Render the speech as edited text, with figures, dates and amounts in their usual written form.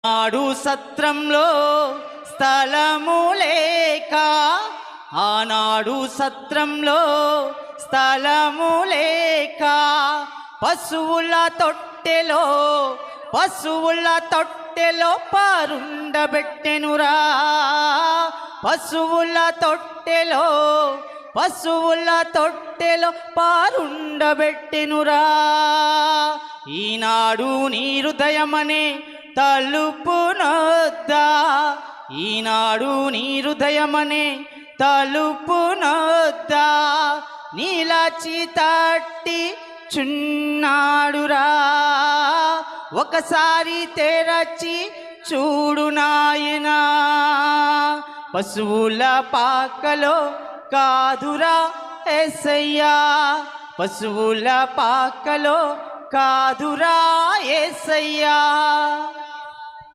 ఆనాడు సత్రంలో స్థలము లేక, ఆనాడు సత్రంలో స్థలము లేక, పశువుల తొట్టెలో పరుండబెట్టెనురా. పశువుల తొట్టెలో పారుండబెట్టెనురా. ఈనాడు నీ హృదయమనే తలుపునొద్దా, ఈనాడు నీ హృదయమనే తలుపునొద్దా నీలాచి తట్టి చున్నాడురా. ఒకసారి తెరచి చూడు నాయనా, పశువుల పాకలో కాదురా యేసయ్యా, పశువుల పాకలో కాదురా యేసయ్యా.